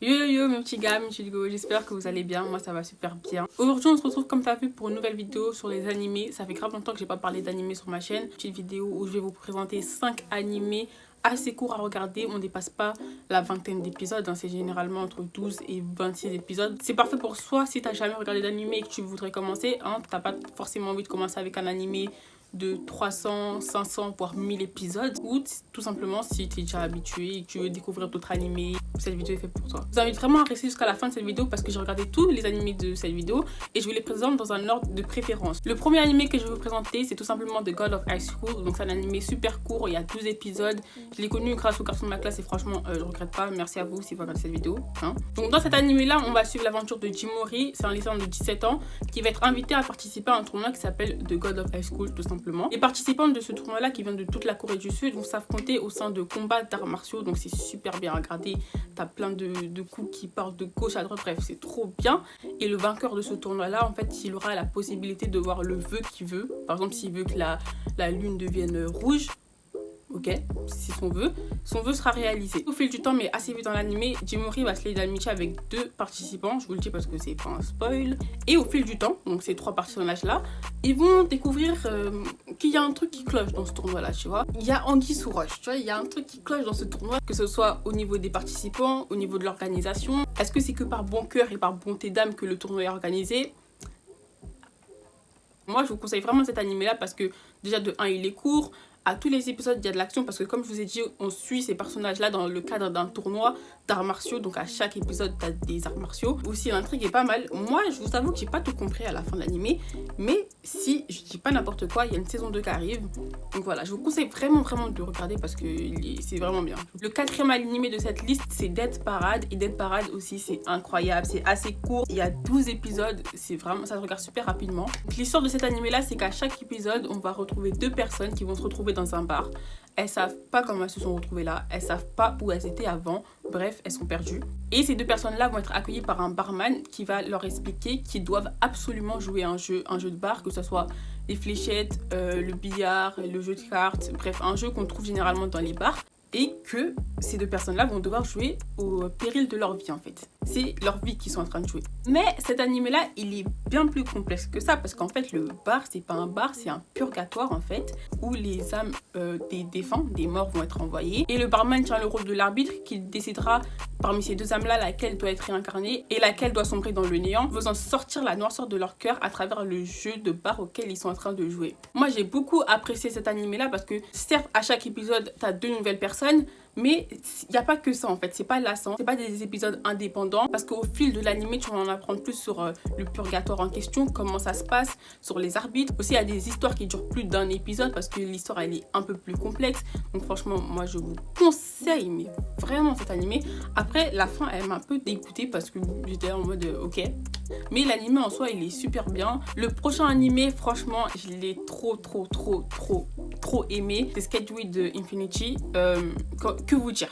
Yo yo yo mes petits gars, mes petits go, j'espère que vous allez bien, moi ça va super bien. Aujourd'hui on se retrouve comme t'as vu pour une nouvelle vidéo sur les animés. Ça fait grave longtemps que j'ai pas parlé d'animés sur ma chaîne. Petite vidéo où je vais vous présenter 5 animés assez courts à regarder. On dépasse pas la vingtaine d'épisodes, hein. C'est généralement entre 12 et 26 épisodes. C'est parfait pour soi si t'as jamais regardé d'animé et que tu voudrais commencer, hein. T'as pas forcément envie de commencer avec un animé de 300, 500 voire 1000 épisodes, ou tout simplement si tu es déjà habitué et que tu veux découvrir d'autres animés, cette vidéo est faite pour toi. Je vous invite vraiment à rester jusqu'à la fin de cette vidéo parce que j'ai regardé tous les animés de cette vidéo et je vous les présente dans un ordre de préférence. Le premier animé que je vais vous présenter, c'est tout simplement The God of High School. Donc c'est un animé super court, il y a 12 épisodes. Je l'ai connu grâce au garçon de ma classe et franchement je regrette pas. Merci à vous si vous regardez cette vidéo, hein. Donc dans cet animé là, on va suivre l'aventure de Jimori. C'est un lycéen de 17 ans qui va être invité à participer à un tournoi qui s'appelle The God of High School tout simplement. Les participants de ce tournoi là qui viennent de toute la Corée du Sud vont s'affronter au sein de combats d'arts martiaux. Donc c'est super bien regardé. T'as plein de coups qui partent de gauche à droite, bref c'est trop bien. Et le vainqueur de ce tournoi là, en fait il aura la possibilité de voir le vœu qu'il veut. Par exemple s'il veut que la lune devienne rouge, ok, c'est son vœu sera réalisé. Au fil du temps, mais assez vite dans l'animé, Jimori va se lier d'amitié avec 2 participants, je vous le dis parce que c'est pas un spoil. Et au fil du temps, donc ces 3 personnages là, ils vont découvrir qu'il y a un truc qui cloche dans ce tournoi là, tu vois. Il y a anguille sous roche, tu vois, il y a un truc qui cloche dans ce tournoi, que ce soit au niveau des participants, au niveau de l'organisation. Est-ce que c'est que par bon cœur et par bonté d'âme que le tournoi est organisé? Moi je vous conseille vraiment cet animé là parce que déjà de 1 il est court. À tous les épisodes, il y a de l'action parce que comme je vous ai dit, on suit ces personnages-là dans le cadre d'un tournoi d'arts martiaux. Donc à chaque épisode, tu as des arts martiaux. Aussi, l'intrigue est pas mal. Moi, je vous avoue que j'ai pas tout compris à la fin de l'animé. Mais si je dis pas n'importe quoi, il y a une saison 2 qui arrive. Donc voilà, je vous conseille vraiment de regarder parce que c'est vraiment bien. Le 4e animé de cette liste, c'est Death Parade. Et Death Parade aussi, c'est incroyable. C'est assez court. Il y a 12 épisodes. C'est vraiment, ça se regarde super rapidement. L'histoire de cet animé-là, c'est qu'à chaque épisode, on va retrouver 2 personnes qui vont se retrouver dans un bar. Elles savent pas comment elles se sont retrouvées là, elles savent pas où elles étaient avant, bref, elles sont perdues. Et ces 2 personnes-là vont être accueillies par un barman qui va leur expliquer qu'ils doivent absolument jouer un jeu de bar, que ce soit les fléchettes, le billard, le jeu de cartes, bref, un jeu qu'on trouve généralement dans les bars. Et que ces 2 personnes-là vont devoir jouer au péril de leur vie en fait. C'est leur vie qu'ils sont en train de jouer. Mais cet animé-là, il est bien plus complexe que ça parce qu'en fait, le bar, c'est pas un bar, c'est un purgatoire en fait, où les âmes des défunts, des morts vont être envoyées. Et le barman tient le rôle de l'arbitre qui décidera parmi ces 2 âmes-là laquelle doit être réincarnée et laquelle doit sombrer dans le néant, faisant sortir la noirceur de leur cœur à travers le jeu de bar auquel ils sont en train de jouer. Moi, j'ai beaucoup apprécié cet animé-là parce que certes, à chaque épisode, t'as 2 nouvelles personnes, mais il n'y a pas que ça en fait, c'est pas lassant, c'est pas des épisodes indépendants parce qu'au fil de l'animé tu vas en apprendre plus sur le purgatoire en question, comment ça se passe, sur les arbitres. Aussi il y a des histoires qui durent plus d'un épisode parce que l'histoire elle est un peu plus complexe. Donc franchement moi je vous conseille mais vraiment cet animé. Après la fin elle m'a un peu dégoûtée parce que j'étais en mode ok. Mais l'animé en soi il est super bien. Le prochain animé franchement je l'ai trop aimé. C'est Skate with Infinity. Que vous dire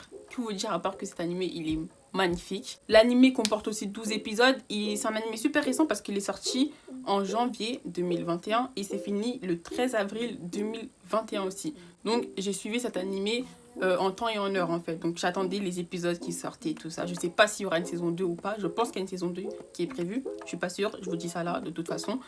à part que cet animé il est magnifique. L'animé comporte aussi 12 épisodes et c'est un animé super récent parce qu'il est sorti en janvier 2021 et c'est fini le 13 avril 2021 aussi. Donc j'ai suivi cet animé en temps et en heure en fait. Donc j'attendais les épisodes qui sortaient et tout ça. Je sais pas s'il y aura une saison 2 ou pas. Je pense qu'il y a une saison 2 qui est prévue. Je suis pas sûre, je vous dis ça là de toute façon.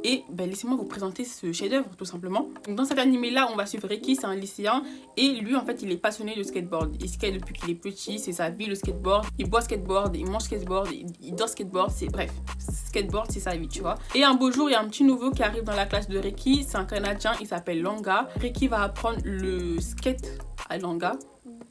Et ben, laissez-moi vous présenter ce chef-d'œuvre tout simplement. Donc, dans cet animé-là, on va suivre Ricky, c'est un lycéen. Et lui, en fait, il est passionné de skateboard. Il skate depuis qu'il est petit, c'est sa vie le skateboard. Il boit skateboard, il mange skateboard, il dort skateboard, bref, skateboard, c'est sa vie, tu vois. Et un beau jour, il y a un petit nouveau qui arrive dans la classe de Ricky. C'est un Canadien, il s'appelle Langa. Ricky va apprendre le skate à Langa.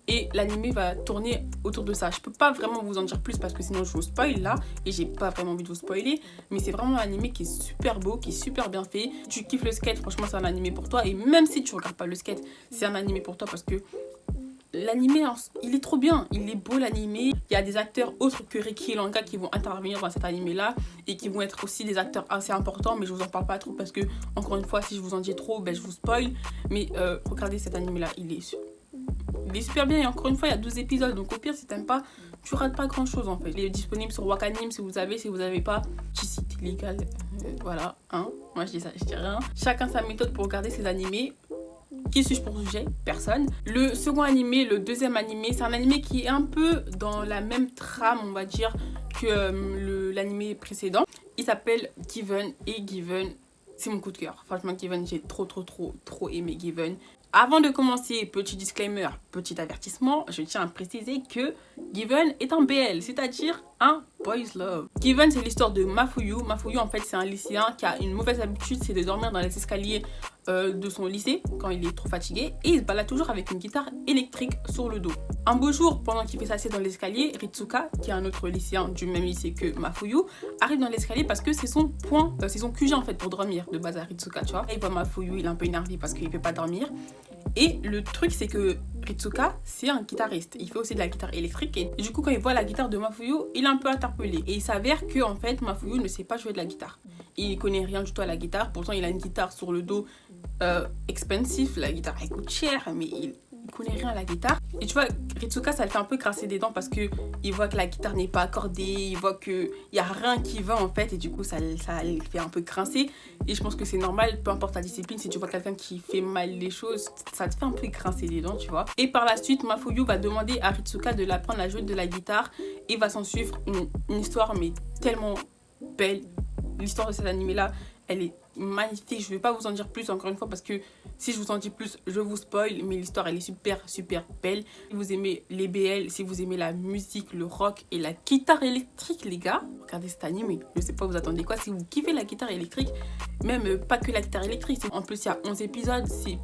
Et l'animé va tourner autour de ça. Je peux pas vraiment vous en dire plus parce que sinon je vous spoil là. Et j'ai pas vraiment envie de vous spoiler. Mais c'est vraiment un animé qui est super beau, qui est super bien fait. Tu kiffes le skate, franchement c'est un animé pour toi. Et même si tu regardes pas le skate, c'est un animé pour toi parce que l'animé, il est trop bien. Il est beau l'animé. Il y a des acteurs autres que Ricky et Langa qui vont intervenir dans cet animé là. Et qui vont être aussi des acteurs assez importants. Mais je vous en parle pas trop parce que, encore une fois, si je vous en dis trop, ben, je vous spoil. Mais regardez cet animé là, il est super bien et encore une fois il y a 12 épisodes donc au pire si t'aimes pas tu rates pas grand chose en fait. Il est disponible sur Wakanim si vous avez pas c'est illégal voilà hein, moi je dis ça, je dis rien. Chacun sa méthode pour regarder ses animés. Qui suis-je pour juger? Personne. Le second animé, le deuxième animé, c'est un animé qui est un peu dans la même trame, on va dire, que l'animé précédent. Il s'appelle Given, et Given, c'est mon coup de cœur. Franchement, Given, j'ai trop aimé Given. Avant de commencer, petit disclaimer, petit avertissement, je tiens à préciser que Given est un BL, c'est-à-dire un boys love. Given, c'est l'histoire de Mafuyu. Mafuyu, en fait, c'est un lycéen qui a une mauvaise habitude, c'est de dormir dans les escaliers de son lycée quand il est trop fatigué, et il se balade toujours avec une guitare électrique sur le dos. Un beau jour, pendant qu'il fait s'asseoir dans l'escalier, Ritsuka, qui est un autre lycéen du même lycée que Mafuyu, arrive dans l'escalier parce que c'est son c'est son QG en fait pour dormir de base à Ritsuka, tu vois. Et il voit Mafuyu, il est un peu énervé parce qu'il peut pas dormir. Et le truc, c'est que Ritsuka, c'est un guitariste. Il fait aussi de la guitare électrique. Et du coup, quand il voit la guitare de Mafuyu, il est un peu interpellé. Et il s'avère que, en fait, Mafuyu ne sait pas jouer de la guitare. Il connaît rien du tout à la guitare. Pourtant, il a une guitare sur le dos expensive. La guitare, elle coûte cher, mais il connaît rien à la guitare. Et tu vois, Ritsuka, ça le fait un peu grincer des dents parce que il voit que la guitare n'est pas accordée, il voit qu'il n'y a rien qui va en fait, et du coup, ça le fait un peu grincer. Et je pense que c'est normal, peu importe ta discipline, si tu vois quelqu'un qui fait mal les choses, ça te fait un peu grincer des dents, tu vois. Et par la suite, Mafuyu va demander à Ritsuka de l'apprendre à jouer de la guitare, et va s'en suivre une histoire, mais tellement belle. L'histoire de cet animé-là, elle est magnifique. Je ne vais pas vous en dire plus encore une fois parce que si je vous en dis plus, je vous spoil. Mais l'histoire, elle est super belle. Si vous aimez les BL, si vous aimez la musique, le rock et la guitare électrique, les gars, regardez cet animé. Je sais pas, vous attendez quoi. Si vous kiffez la guitare électrique, même pas que la guitare électrique. En plus, il y a 11 épisodes. C'est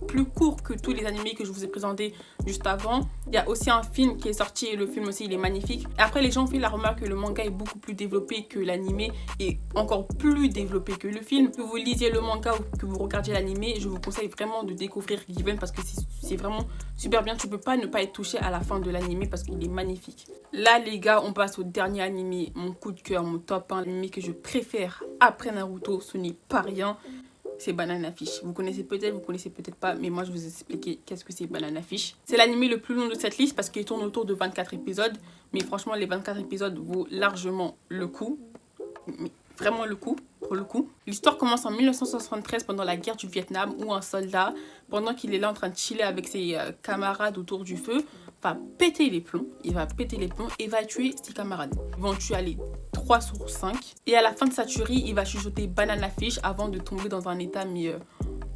plus court que tous les animés que je vous ai présentés juste avant. Il y a aussi un film qui est sorti et le film aussi il est magnifique. Et après les gens ont fait la remarque que le manga est beaucoup plus développé que l'animé et encore plus développé que le film. Que vous lisiez le manga ou que vous regardiez l'animé, je vous conseille vraiment de découvrir Given parce que c'est vraiment super bien. Tu peux pas ne pas être touché à la fin de l'animé parce qu'il est magnifique. Là les gars, on passe au dernier animé, mon coup de cœur, mon top 1, l'animé que je préfère après Naruto, ce n'est pas rien. C'est Banana Fish. Vous connaissez peut-être pas, mais moi je vais vous expliquer qu'est-ce que c'est Banana Fish. C'est l'animé le plus long de cette liste parce qu'il tourne autour de 24 épisodes. Mais franchement, les 24 épisodes vaut largement le coup. Mais vraiment le coup, pour le coup. L'histoire commence en 1973 pendant la guerre du Vietnam où un soldat, pendant qu'il est là en train de chiller avec ses camarades autour du feu, va péter les plombs. Il va péter les plombs et va tuer ses camarades. Ils vont tuer, allez, 3 sur 5. Et à la fin de sa tuerie, il va chuchoter Banana Fish avant de tomber dans un état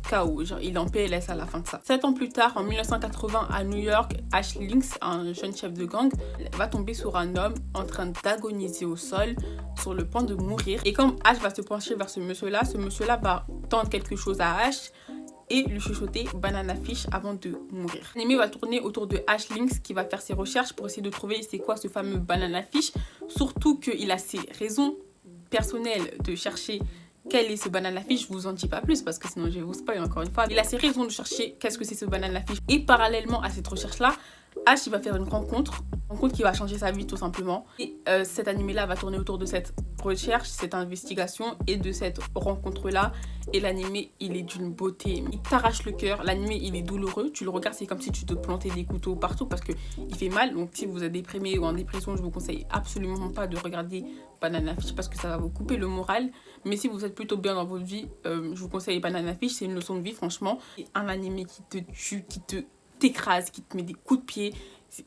KO. Genre, il est en PLS à la fin de ça. 7 ans plus tard, en 1980, à New York, Ash Lynx, un jeune chef de gang, va tomber sur un homme en train d'agoniser au sol, sur le point de mourir. Et comme Ash va se pencher vers ce monsieur-là va tendre quelque chose à Ash et lui chuchoter Banana Fish avant de mourir. L'anime va tourner autour de Ash Lynx qui va faire ses recherches pour essayer de trouver c'est quoi ce fameux Banana Fish. Surtout qu'il a ses raisons personnelles de chercher quel est ce Banana Fish. Je vous en dis pas plus parce que sinon je vais vous spoil encore une fois. Il a ses raisons de chercher qu'est-ce que c'est ce Banana Fish. Et parallèlement à cette recherche-là, Ash il va faire une rencontre qui va changer sa vie tout simplement. Et cet animé-là va tourner autour de cette recherche, cette investigation et de cette rencontre-là. Et l'animé, il est d'une beauté. Il t'arrache le cœur. L'animé, il est douloureux. Tu le regardes, c'est comme si tu te plantais des couteaux partout parce qu'il fait mal. Donc si vous êtes déprimé ou en dépression, je vous conseille absolument pas de regarder Banana Fish parce que ça va vous couper le moral. Mais si vous êtes plutôt bien dans votre vie, je vous conseille Banana Fish. C'est une leçon de vie, franchement. C'est un animé qui te tue, qui t'écrase, qui te met des coups de pied.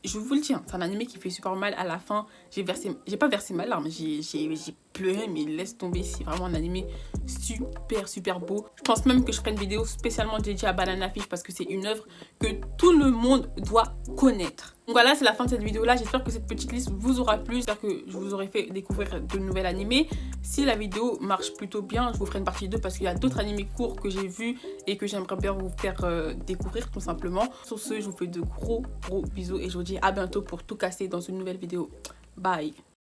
Je vous le dis, c'est un animé qui fait super mal à la fin. J'ai pas versé ma larme, j'ai pleuré, mais laisse tomber, c'est vraiment un animé super beau. Je pense même que je ferai une vidéo spécialement dédiée à Banana Fish parce que c'est une œuvre que tout le monde doit connaître. Donc voilà, c'est la fin de cette vidéo là. J'espère que cette petite liste vous aura plu. J'espère que je vous aurai fait découvrir de nouveaux animés. Si la vidéo marche plutôt bien, je vous ferai une partie 2 parce qu'il y a d'autres animés courts que j'ai vus et que j'aimerais bien vous faire découvrir tout simplement. Sur ce, je vous fais de gros bisous et je vous dis à bientôt pour tout casser dans une nouvelle vidéo. Bye.